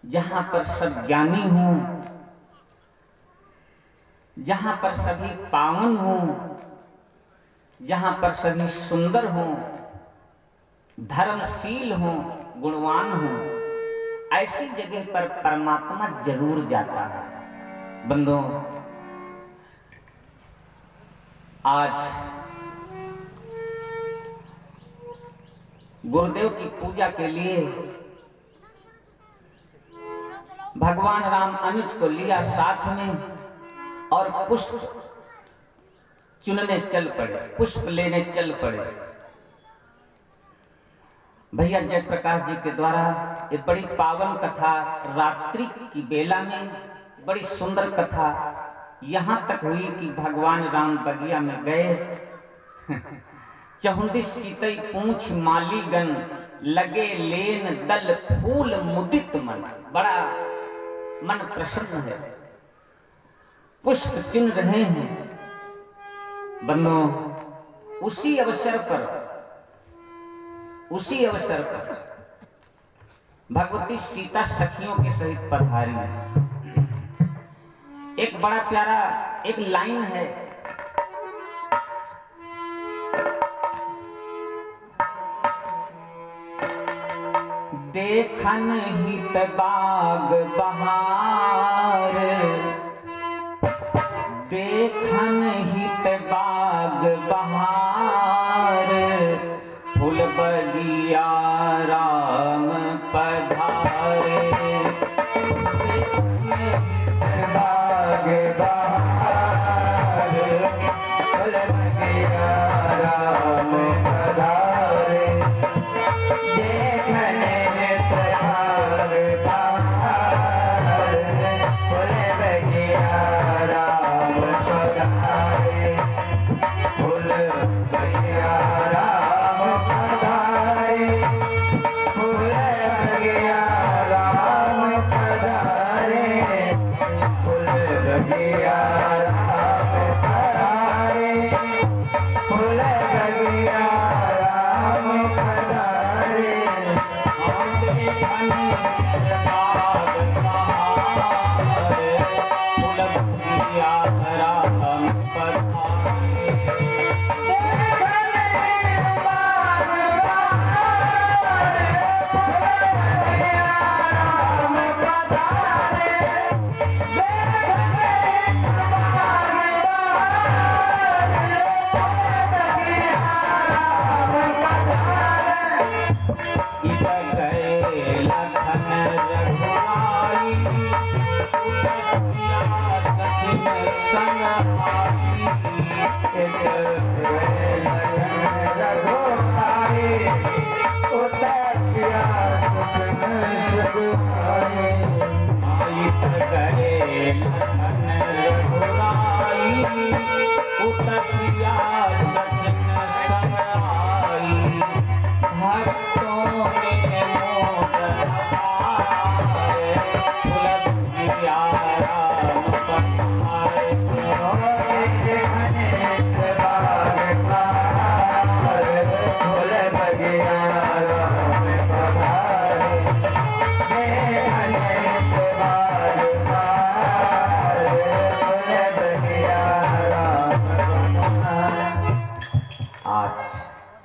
जहां पर सब ज्ञानी हों, जहां पर सभी पावन हों, जहां पर सभी सुंदर हों, धर्मशील हों, गुणवान हों, ऐसी जगह पर परमात्मा जरूर जाता है। बंदों, आज गुरुदेव की पूजा के लिए भगवान राम अनुज को लिया साथ में और पुष्प चुनने चल पड़े, पुष्प लेने चल पड़े। भैया जयप्रकाश जी के द्वारा ये बड़ी पावन कथा रात्रि की बेला में बड़ी सुंदर कथा यहाँ तक हुई कि भगवान राम बगिया में गए। चहुंदी सीतई पूछ मालीगन, लगे लेन दल फूल मुदित मन। बड़ा मन प्रसन्न है, पुष्प चुन रहे हैं। बंदों, उसी अवसर पर भगवती सीता सखियों के सहित पधारी। एक बड़ा प्यारा एक लाइन है, देखन हित बाग बहार, देखन हित बाग बहार, फूल बगिया राम पधारे। देखन हित बाग बहार, फूल बगिया राम पधारे। देखन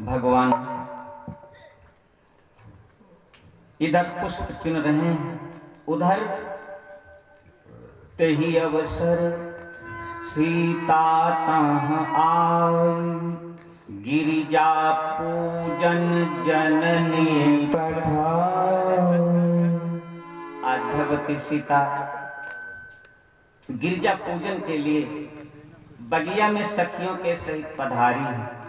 भगवान इधर पुष्प चुन रहे हैं, उधर तेही अवसर सीता तहाँ आई, गिरिजा पूजन जननी पठाई। आज भगवती सीता गिरिजा पूजन के लिए बगिया में सखियों के सहित पधारी है।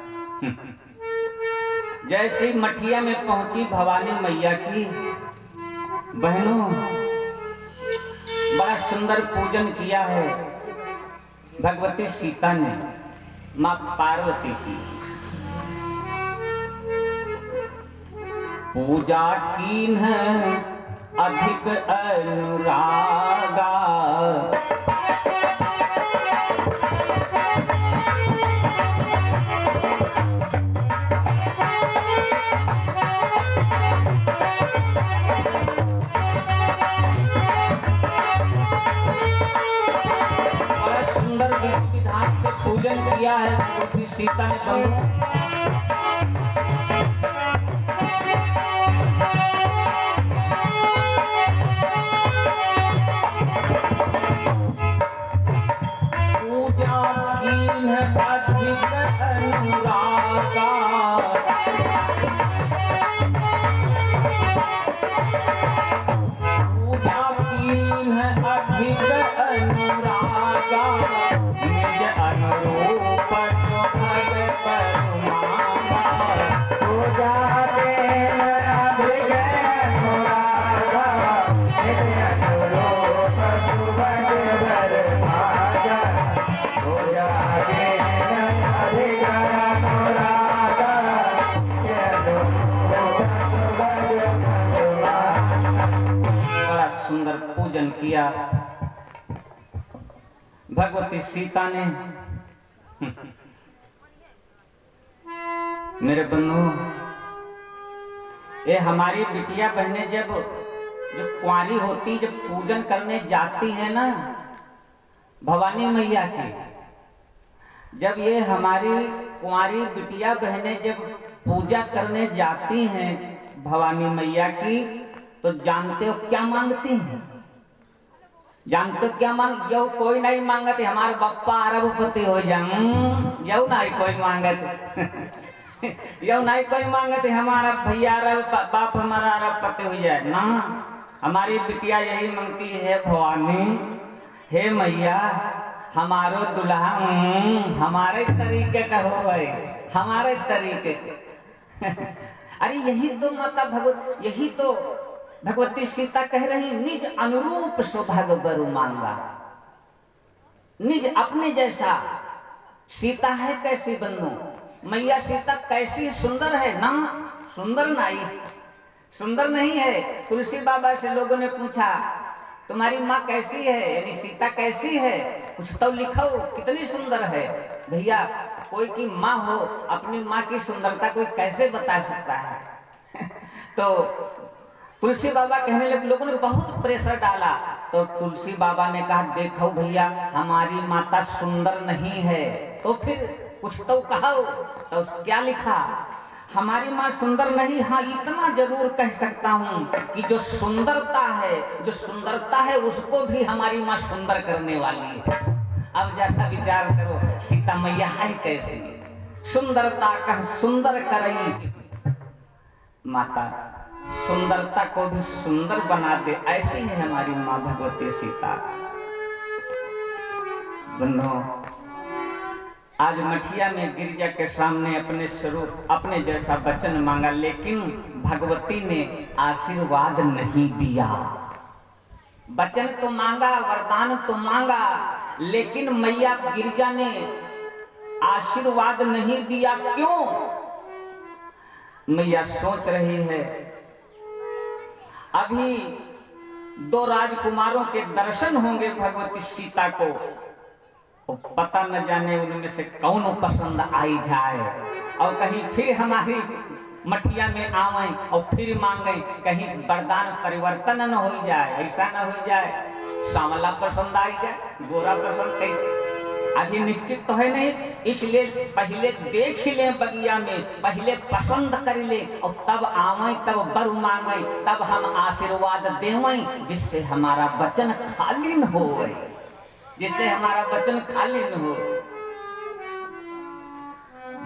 जैसे मठिया में पहुंची भवानी मैया की बहनों, बड़ा सुंदर पूजन किया है भगवती सीता ने मां पार्वती की। पूजा कीन है अधिक अनुरागा, किया है भगवती सीता ने पूजा की है अधिक अनुरागा अधिक अनुरागा निज अनुरूप सुभग परमागा पूजा देन अधिक अनुरागा निज अनुरूप सुभग परमागा पूजा देन अधिक अनुरागा निज अनुरूप सुभग परमागा। बड़ा सुंदर पूजन किया भगवती सीता ने। मेरे बंधु, ये हमारी बिटिया बहनें जब कुंवारी होती, जब पूजन करने जाती है ना भवानी मैया की, जब ये हमारी कुंवारी बिटिया बहनें जब पूजा करने जाती हैं भवानी मैया की, तो जानते हो क्या मांगती हैं? जानते क्या मांग? यो कोई नहीं मांगते हमारे बप्पा अरबपति हो जाए, यो नहीं कोई मांगते यो नहीं कोई मांगते हमारा भैया बाप हमारा अरबपति हो जाए ना। हमारी बिटिया यही मांगती है, भवानी हे मैया हमारो दुल्हा हमारे तरीके का हो भाई, हमारे तरीके अरे यही तो मतलब भगवत, यही तो भगवती सीता कह रही, निज अनुरूप सौभाग बरु मांगा। निज अपने जैसा सीता है कैसी बंधु, मैया सीता कैसी सुंदर है ना? सुंदर नहीं, सुंदर नहीं है। तुलसी बाबा से लोगों ने पूछा तुम्हारी माँ कैसी है, यानी सीता कैसी है, कुछ तो लिखो, कितनी सुंदर है। भैया कोई की माँ हो, अपनी माँ की सुंदरता कोई कैसे बता सकता है तो तुलसी बाबा कहने लगे, लोगों ने बहुत प्रेशर डाला, तो तुलसी बाबा ने कहा देखो भैया हमारी माता सुंदर नहीं है, तो फिर कुछ तो कहो। तो क्या लिखा, हमारी माँ सुंदर नहीं, हाँ इतना जरूर कह सकता हूँ कि जो सुंदरता है, जो सुंदरता है उसको भी हमारी माँ सुंदर करने वाली है। अब जरा विचार करो सीता मैया है कैसी, सुंदरता कह सुंदर करई माता, सुंदरता को भी सुंदर बना दे, ऐसी है हमारी माँ भगवती सीता। बंधुओं, आज मठिया में गिरजा के सामने अपने स्वरूप, अपने जैसा वचन मांगा, लेकिन भगवती ने आशीर्वाद नहीं दिया। वचन तो मांगा, वरदान तो मांगा, लेकिन मैया गिरजा ने आशीर्वाद नहीं दिया। क्यों? मैया सोच रही है अभी दो राजकुमारों के दर्शन होंगे भगवती सीता को, तो पता न जाने उनमें से कौन पसंद आई जाए, और कहीं फिर हमारी मठिया में आवे और फिर मांगे, कहीं वरदान परिवर्तन न हो जाए, ऐसा न हो जाए सांवला पसंद आई जाए, गोरा पसंद कैसे, अभी निश्चित तो है नहीं। इसलिए पहले देख ले बगिया में, पहले पसंद कर ले और तब आवे, तब बर मांगे, तब हम आशीर्वाद देवें, जिससे हमारा वचन खाली न हो, जिससे हमारा वचन खाली न हो।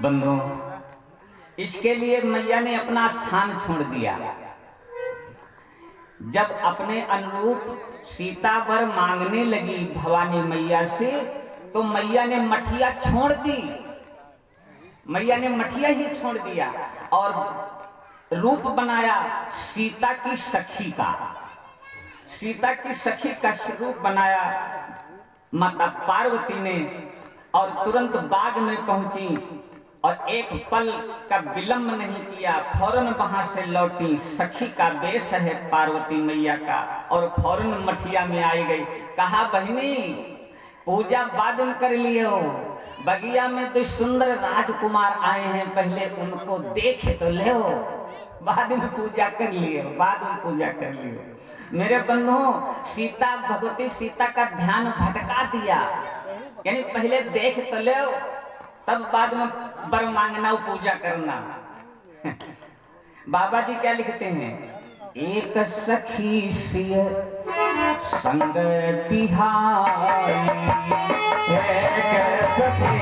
बंधुओं, इसके लिए मैया ने अपना स्थान छोड़ दिया। जब अपने अनुरूप सीता वर मांगने लगी भवानी मैया से, तो मैया ने मठिया छोड़ दी, मैया ने मठिया ही छोड़ दिया और रूप बनाया सीता की सखी का, सीता की सखी का स्वरूप बनाया माता पार्वती ने, और तुरंत बाग में पहुंची और एक पल का विलंब नहीं किया, फौरन वहां से लौटी। सखी का वेश है पार्वती मैया का, और फौरन मठिया में आई गई। कहा बहनी पूजा बाद में कर लियो, बगिया में तो सुंदर राजकुमार आए हैं, पहले उनको देख तो ले, बाद में पूजा कर लियो, बाद में पूजा कर लियो। मेरे बंधुओं, सीता भगवती सीता का ध्यान भटका दिया, यानी पहले देख तो ले तब बाद में वर मांगना और पूजा करना। बाबा जी क्या लिखते हैं, एक सखी सिय संग बिहारी, एक सखी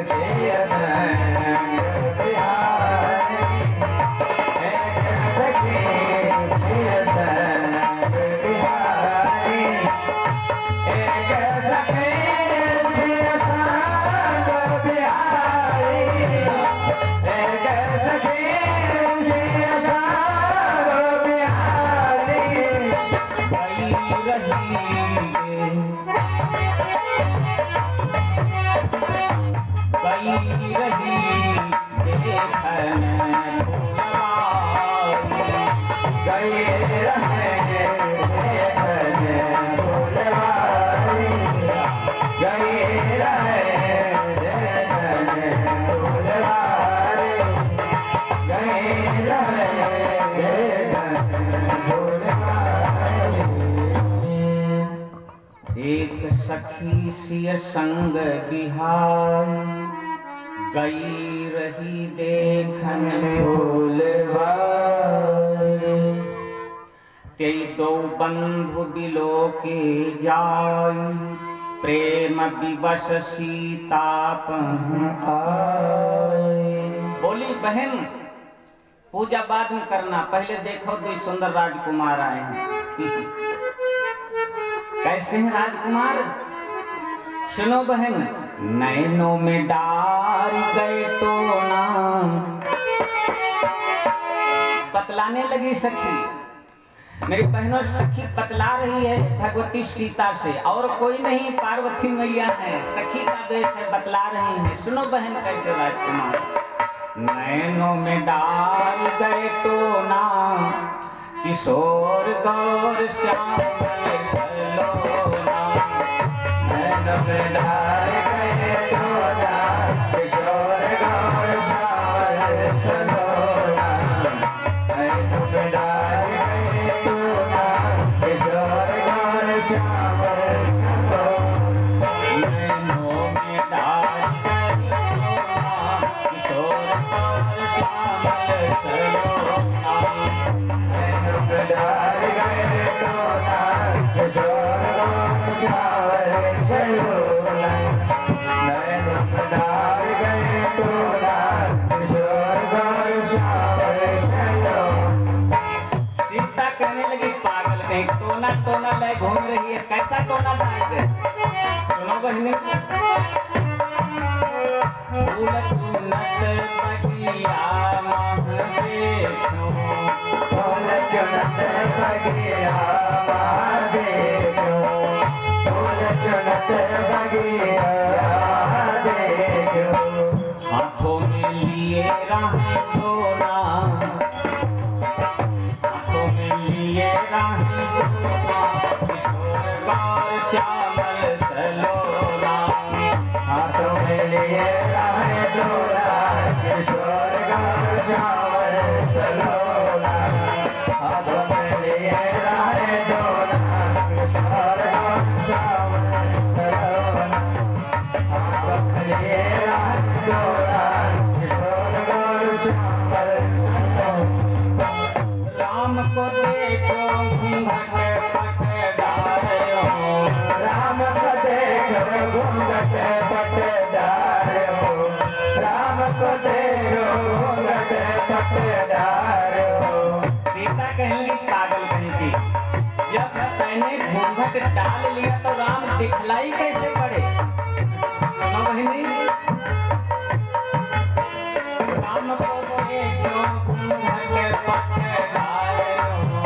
सिय संग बिहारी, एक सखी सिय संग बिहारी, एक सखी सिय संग बिहारी, एक सखी सिय संग बिहारी, गई रही देखन गई रहे देखन फुलवारी, गई रहे देखन फुलवारी, गई रहे देखन फुलवारी। एक सखी सिय संग बिहार, गई रही देखन फुलवारी, तेई दो बंधु बिलो के जाई, प्रेम विवश सीता आए। बोली बहन पूजा बाद में करना, पहले देखो दो सुंदर राजकुमार आए हैं। कैसे हैं राजकुमार? सुनो बहन, नैनों में डाल गए तो नाम, बतलाने लगी सखी। मेरी बहनों सखी बतला रही है भगवती सीता से, और कोई नहीं पार्वती मैया है, सखी का देश है, बतला रही है। सुनो बहन कैसे राजकुमार, नैनों में डाल गए तो नाम, किशोर गौर श्याम सलोना, नैनों में डाल गए तो नाम, किशोर गौर श्याम सलोना, नैनों में डाल गए तो नाम, किशोर गौर श्याम सलोना, नैनों में डाल गए तो नाम, किशोर गौर श्याम सलोना, नैनों में डाल गए तो नाम, किशोर गौर श्याम सलोना, नैनों में डाल गए तो नाम, किशोर गौर श्याम सलोना। सीता कहने लगी पागल कहीं, टोना टोना ले घूम रही है, कैसा टोना डाल दे? सुनो बहनी, फूल चुनत बगिया मह देखो, फूल चुनत बगिया मह देखो, फूल चुनत बगिया मह देखो, हाथों में लिए राहें धोना, हाथों में लिए राहें धोना, किशोर गौर श्यामल सलोना, हाथों में लिए राहें धोना, किशोर गौर श्यामल सलोना, हाथों में लिए राहें धोना, किशोर गौर श्यामल सलोना, हाथों में लिए राहें धोना, किशोर गौर श्यामल सलोना। राम को देखो घूंघट पटदार हो, राम को देखो घूंघट पटदार हो, राम को देखो घूंघट पटदार हो। सीता कहेंगी पागल कहीं की, जब मैंने घूंघट डाल लिया तो राम दिखलाई कैसे पड़े? सुनो बहिनी, राम को देखो घूंघट पटदार हो,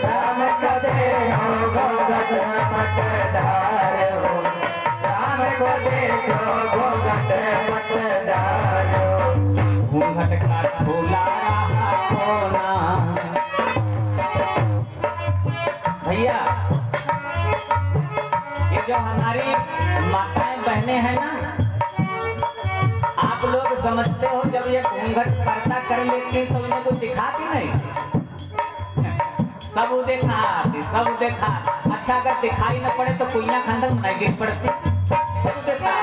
राम को देखो घूंघट पटदार हो, राम को देखो घूंघट पटदार हो। घूंघट का झोला रहा होना। भैया ये जो हमारी माताएं बहनें हैं ना, आप लोग समझते हो जब ये घूंघट पर्दा कर लेती है तो उन्हें कुछ दिखाती नहीं, सब सब देखा। अच्छा अगर दिखाई न पड़े तो कुइयां खंडक नहीं गिर पड़ती, सब देखा।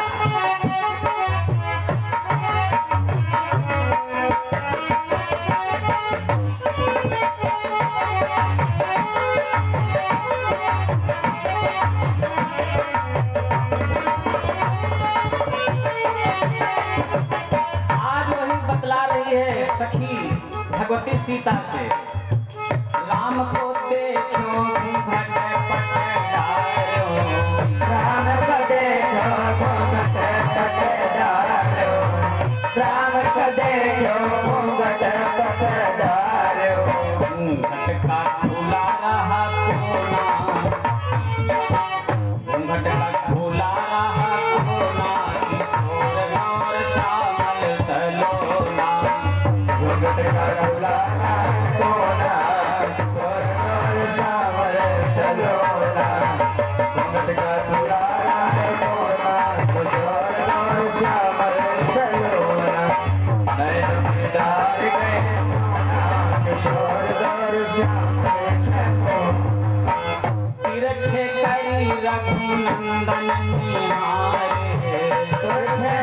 रघुनंदन निहारे, तुझे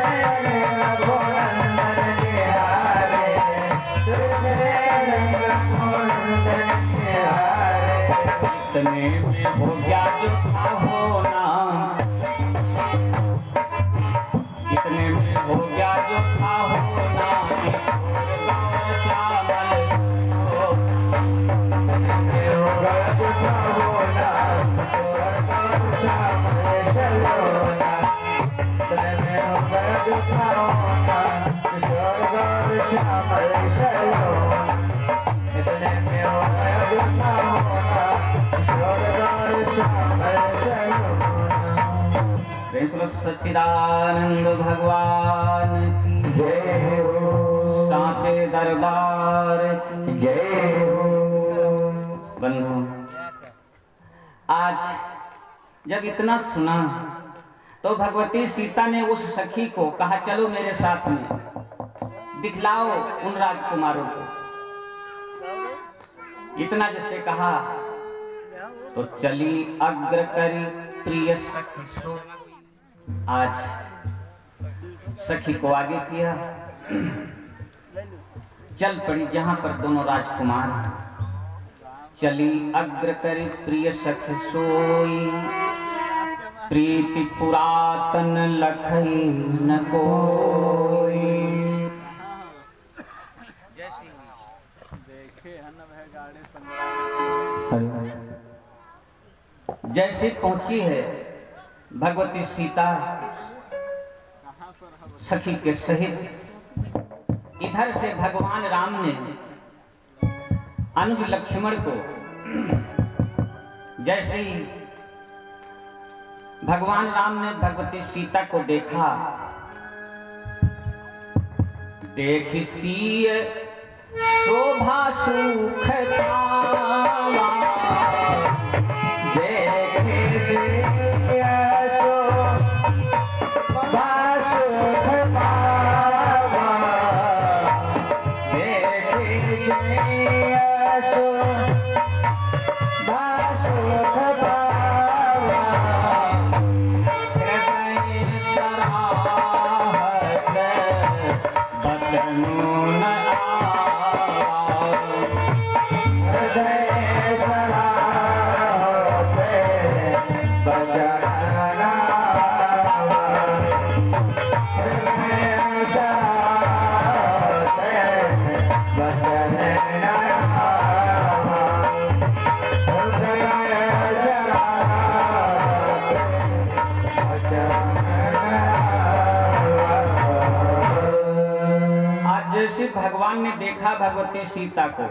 रघुनंदन निहारे, तुझे रघुनंदन निहारे। इतने में हो गया जो था होना, इतने में हो गया जो था होना, किशोर गौर श्यामल हो। इतने में हो गया जो था होना, किशोर गौर श्यामल सलोना। इतने में हो गया जो था होना, किशोर गौर श्यामल सलोना। इतने में हो गया जो था होना, किशोर गौर श्यामल सलोना। प्रेम से सच्चिदानंद भगवान की जय हो, सांचे दरबार की जय हो। बंधु, आज जब इतना सुना तो भगवती सीता ने उस सखी को कहा चलो मेरे साथ में, दिखलाओ उन राजकुमारों को। इतना जैसे कहा तो चली अग्र करी प्रिय सखी सो। आज सखी को आगे किया, चल पड़ी जहां पर दोनों राजकुमार हैं। चली अग्र करी प्रिय सखी सोई, प्रीति पुरातन लखई न कोई। जैसे पहुंची है भगवती सीता सखी के सहित, इधर से भगवान राम ने अनुज लक्ष्मण को जैसे ही भगवान राम ने भगवती सीता को देखा, देखी सीय शोभा सुख पावा, देखी सीय शोभा सुख पावा, देखी सीय शोभा सुख पावा। हृदय सराहत बचनु न आवा, हृदय सराहत बचन नावा, हृदय सराहत बचन नावा, हृदय सराहत बचन नावा। आज जैसे भगवान ने देखा भगवती सीता को,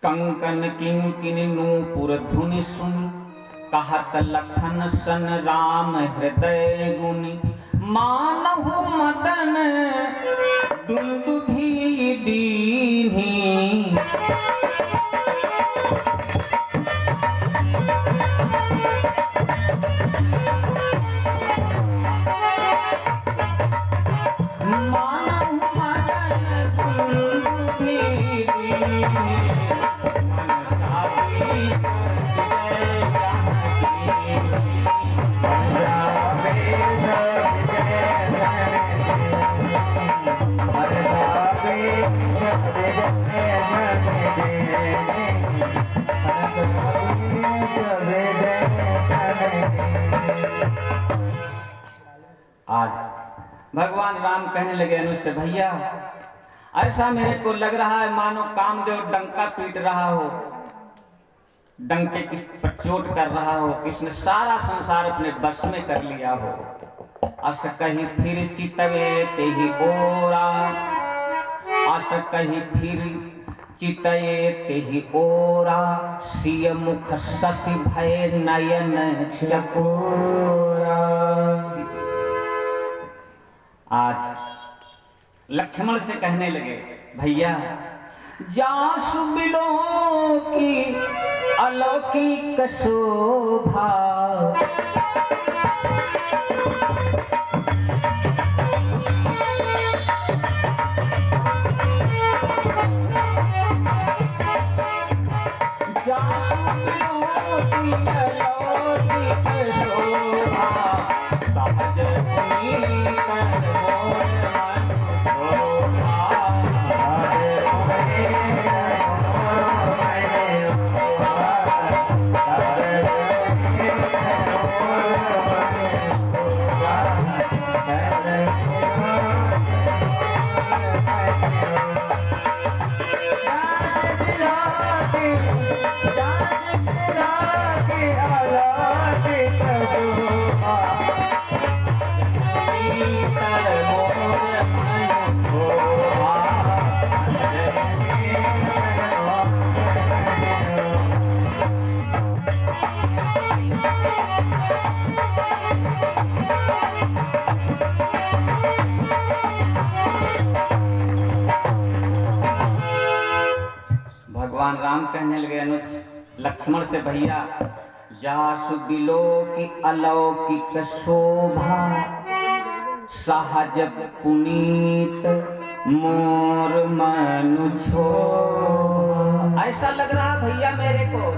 कंकन किंकिनी नूपुर धुनि सुनी, कहत लखन सन राम हृदय गुनी, मानहु मदन दुंदुभि दीन्ही। मानहु मदन दुंदुभि दीन्ही, आज भगवान राम कहने लगे अनुज से, भैया ऐसा मेरे को लग रहा है मानो कामदेव डंका पीट रहा हो, डंके की चोट कर रहा हो, किसने सारा संसार अपने बस में कर लिया हो। अस कहीं फिर चितवे ते ही ओरा, अस कहीं फिर चितये ते ही ओरा, सिय मुख शशि भय नयन चकोरा। आज लक्ष्मण से कहने लगे, भैया जासु बिलो की अलौकिक शोभा, जासु बिलो की अलौकिक लक्ष्मण से भैया जासु बिलोकी अलौकिक शोभा सहज पुनीत मोर मनु छो। ऐसा लग रहा भैया मेरे को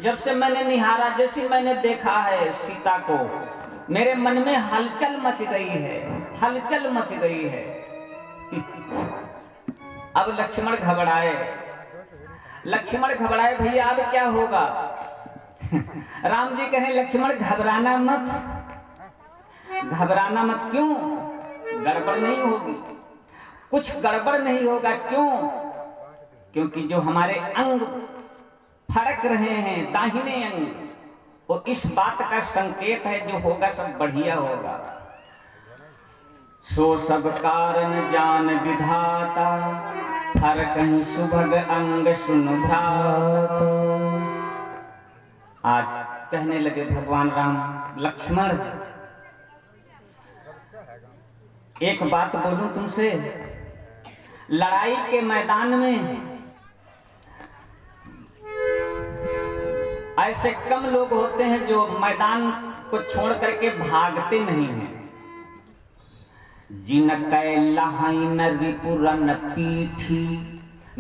जब से मैंने निहारा, जैसे मैंने देखा है सीता को, मेरे मन में हलचल मच गई है, हलचल मच गई है। अब लक्ष्मण घबराए, लक्ष्मण घबराए भैया अब क्या होगा। राम जी कहे लक्ष्मण घबराना मत, घबराना मत। क्यों? गड़बड़ नहीं होगी, कुछ गड़बड़ नहीं होगा। क्यों? क्योंकि जो हमारे अंग फड़क रहे हैं, दाहिने अंग, वो इस बात का संकेत है जो होगा सब बढ़िया होगा। सो सब कारण जान विधाता, हर कहीं सुभग अंग सुन भ्रात। आज कहने लगे भगवान राम, लक्ष्मण एक बात बोलूं तुमसे, लड़ाई के मैदान में ऐसे कम लोग होते हैं जो मैदान को छोड़ करके भागते नहीं हैं। जिन कैलाइन रिपुरन पीठी,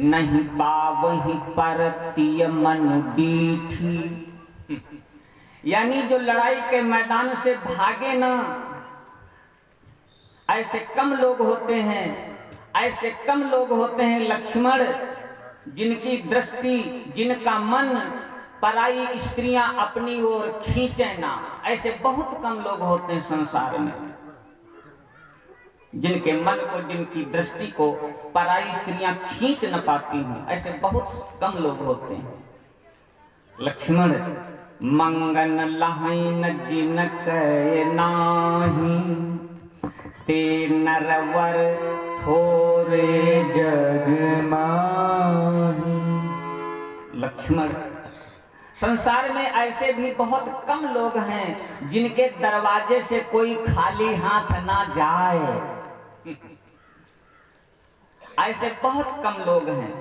नहीं पावहि परतिय मनु डीठी। यानी जो लड़ाई के मैदान से भागे ना, ऐसे कम लोग होते हैं, ऐसे कम लोग होते हैं लक्ष्मण, जिनकी दृष्टि, जिनका मन पराई स्त्रियां अपनी ओर खींचे ना। ऐसे बहुत कम लोग होते हैं संसार में, जिनके मन को, जिनकी दृष्टि को पराई स्त्रियां खींच न पाती हूं। ऐसे बहुत कम लोग होते हैं। लक्ष्मण मंगन लहन जिन कै नाही, ते नरवर थोरे जग माही। लक्ष्मण संसार में ऐसे भी बहुत कम लोग हैं जिनके दरवाजे से कोई खाली हाथ ना जाए। ऐसे बहुत कम लोग हैं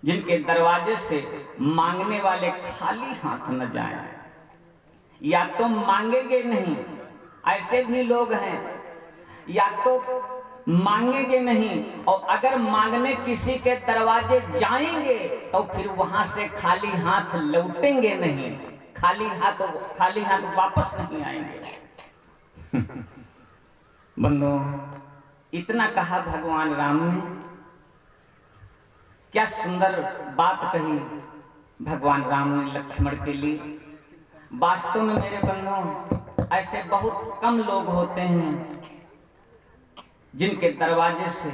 जिनके दरवाजे से मांगने वाले खाली हाथ न जाएं, या तो मांगेंगे नहीं, ऐसे भी लोग हैं, या तो मांगेंगे नहीं, और अगर मांगने किसी के दरवाजे जाएंगे तो फिर वहां से खाली हाथ लौटेंगे नहीं, खाली हाथ वापस नहीं आएंगे। बंदो, इतना कहा भगवान राम ने। क्या सुंदर बात कही भगवान राम ने लक्ष्मण के लिए। वास्तव में मेरे बंधुओं, ऐसे बहुत कम लोग होते हैं जिनके दरवाजे से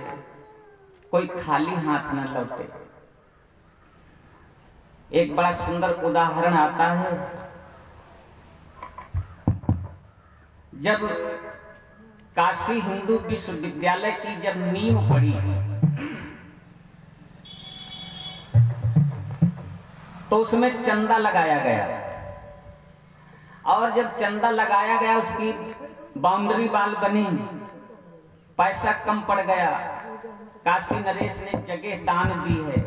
कोई खाली हाथ न लौटे। एक बड़ा सुंदर उदाहरण आता है। जब काशी हिंदू विश्वविद्यालय की जब नींव पड़ी तो उसमें चंदा लगाया गया, और जब चंदा लगाया गया उसकी बाउंड्री वाल बनी, पैसा कम पड़ गया। काशी नरेश ने जगह दान दी है,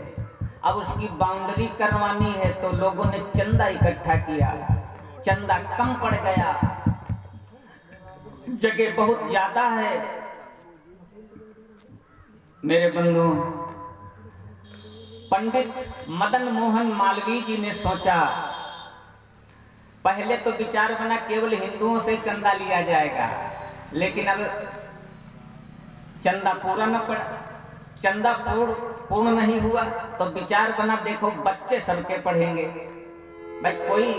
अब उसकी बाउंड्री करवानी है तो लोगों ने चंदा इकट्ठा किया, चंदा कम पड़ गया, जगह बहुत ज्यादा है। मेरे बंधु, पंडित मदन मोहन मालवीय जी ने सोचा, पहले तो विचार बना केवल हिंदुओं से चंदा लिया जाएगा, लेकिन अब चंदा पूरा न पड़ा, चंदा पूर्ण नहीं हुआ, तो विचार बना देखो बच्चे सबके पढ़ेंगे। भाई कोई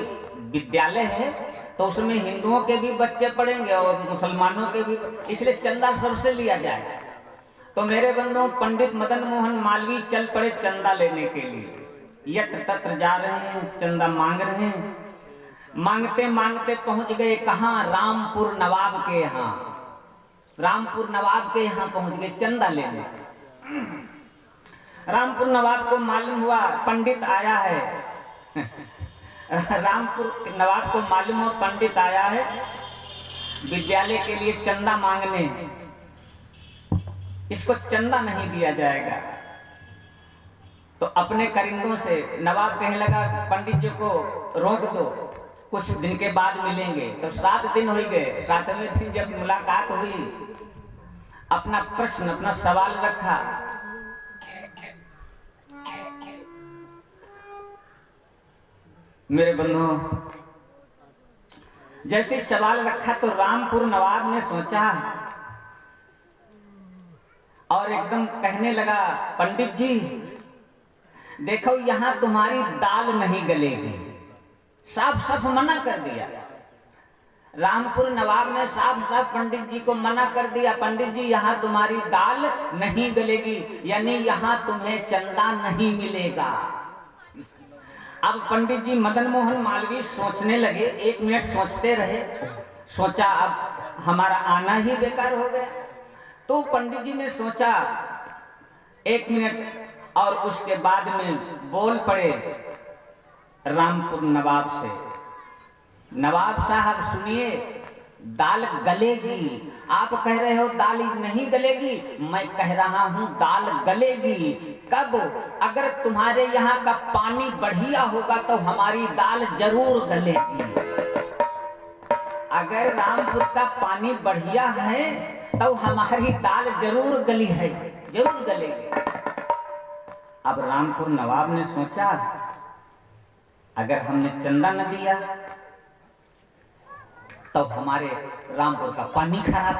विद्यालय है तो उसमें हिंदुओं के भी बच्चे पढ़ेंगे और मुसलमानों के भी, इसलिए चंदा सबसे लिया जाए। तो मेरे बंधुओं, पंडित मदन मोहन मालवीय चल पड़े चंदा लेने के लिए। यत्र तत्र जा रहे हैं, चंदा मांग रहे हैं। मांगते मांगते पहुंच गए कहाँ? रामपुर नवाब के यहाँ। रामपुर नवाब के यहाँ पहुंच गए चंदा लेने। रामपुर नवाब को मालूम हुआ पंडित आया है। रामपुर नवाब को मालूम हुआ पंडित आया है विद्यालय के लिए चंदा मांगने, इसको चंदा नहीं दिया जाएगा। तो अपने करिंदों से नवाब कहने लगा पंडित जी को रोक दो, कुछ दिन के बाद मिलेंगे। तो 7 दिन हो गए। 7वें दिन जब मुलाकात हुई, अपना प्रश्न, अपना सवाल रखा। मेरे बंधुओं, जैसे सवाल रखा तो रामपुर नवाब ने सोचा और एकदम कहने लगा, पंडित जी देखो यहां तुम्हारी दाल नहीं गलेगी। साफ साफ मना कर दिया। रामपुर नवाब ने साफ साफ पंडित जी को मना कर दिया, पंडित जी यहाँ तुम्हारी दाल नहीं गलेगी, यानी यहाँ तुम्हें चंदा नहीं मिलेगा। अब पंडित जी मदन मोहन मालवीय सोचने लगे। 1 मिनट सोचते रहे, सोचा अब हमारा आना ही बेकार हो गया। तो पंडित जी ने सोचा 1 मिनट और उसके बाद में बोल पड़े रामपुर नवाब से, नवाब साहब सुनिए, दाल गलेगी। आप कह रहे हो दाल नहीं गलेगी, मैं कह रहा हूं दाल गलेगी। कब? अगर तुम्हारे यहाँ का पानी बढ़िया होगा तो हमारी दाल जरूर गलेगी। अगर रामपुर का पानी बढ़िया है तो हमारी दाल जरूर गली है, जरूर गलेगी। अब रामपुर नवाब ने सोचा अगर हमने चंदा न दिया तो हमारे रामपुर का पानी खराब।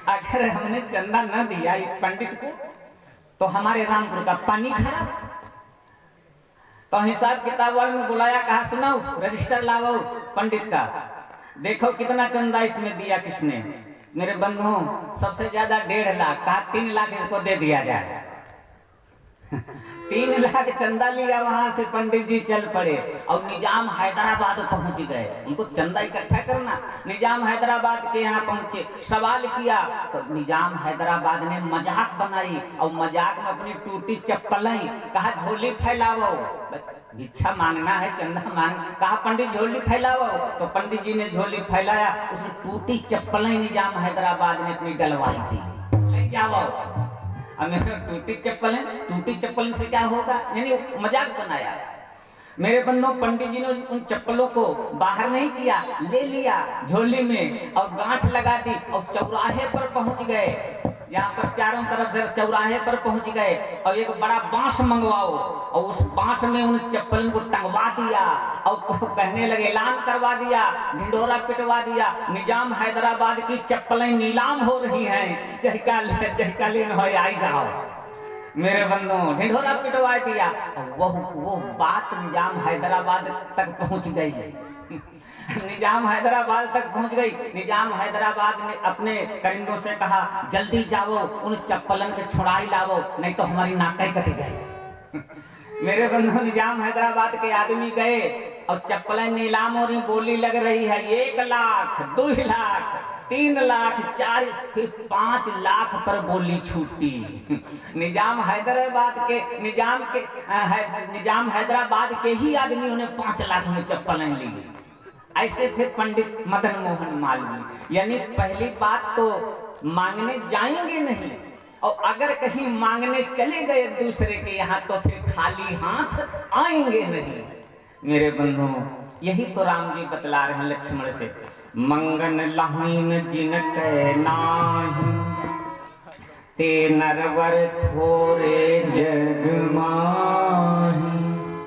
अगर हमने चंदा न दिया इस पंडित को तो हमारे रामपुर का पानी खराब। तो हिसाब किताब वाले में बुलाया, कहा सुनाओ रजिस्टर लाओ पंडित का, देखो कितना चंदा इसमें दिया किसने। मेरे बंधुओं, सबसे ज्यादा 1.5 लाख, कहा 3 लाख इसको दे दिया जाए। 3 लाख चंदा लिया। वहां से पंडित जी चल पड़े और निजाम हैदराबाद पहुंच गए। उनको चंदा इकट्ठा करना। निजाम हैदराबाद के यहाँ पहुंचे, सवाल किया तो निजाम हैदराबाद ने मजाक बनाई और मजाक में अपनी टूटी चप्पलें, कहा झोली फैलाओ, भिक्षा मांगना है, चंदा मांग, कहा पंडित झोली फैलाओ। तो पंडित जी ने झोली फैलाया, उसमें टूटी चप्पलें निजाम हैदराबाद ने अपनी डलवाई थी, ले जाओ। टूटी चप्पल से क्या होगा, यानी मजाक बनाया। मेरे बंधुओं, पंडित जी ने उन चप्पलों को बाहर नहीं किया, ले लिया झोली में और गांठ लगा दी और चौराहे पर पहुंच गए। यहाँ पर चारों तरफ से चौराहे पर पहुंच गए और एक बड़ा बांस मंगवाओ और उस बांस में उन चप्पलों को टंगवा दिया और कहने लगे, ऐलान करवा दिया, ढिंढोरा पिटवा दिया, निजाम हैदराबाद की चप्पलें नीलाम हो रही हैं, आई जाओ। मेरे बंधुओं, ढिंढोरा पिटवा दिया। वो बात निजाम हैदराबाद तक पहुंच गई। निजाम हैदराबाद तक पहुंच गई। निजाम हैदराबाद ने अपने करिंदों से कहा, जल्दी जाओ उन चप्पलन के छुड़ाई लाओ, नहीं तो हमारी नाकें कट गई। मेरे बंधु, निजाम हैदराबाद के आदमी गए और चप्पलें नीलाम हो रही, बोली लग रही है 1 लाख, 2 लाख, 3 लाख, 4, फिर 5 लाख पर बोली छूटी। निजाम हैदराबाद के ही आदमियों ने 5 लाख में चप्पलें ली। ऐसे थे पंडित मदन मोहन मालवीय। यानी पहली बात तो मांगने जाएंगे नहीं, और अगर कहीं मांगने चले गए दूसरे के यहाँ तो फिर खाली हाथ आएंगे नहीं। मेरे बंधुओं, यही तो राम जी बतला रहे हैं लक्ष्मण से, मंगन लाहीन जिनके नाही, ते नरवर थोरे जग माही।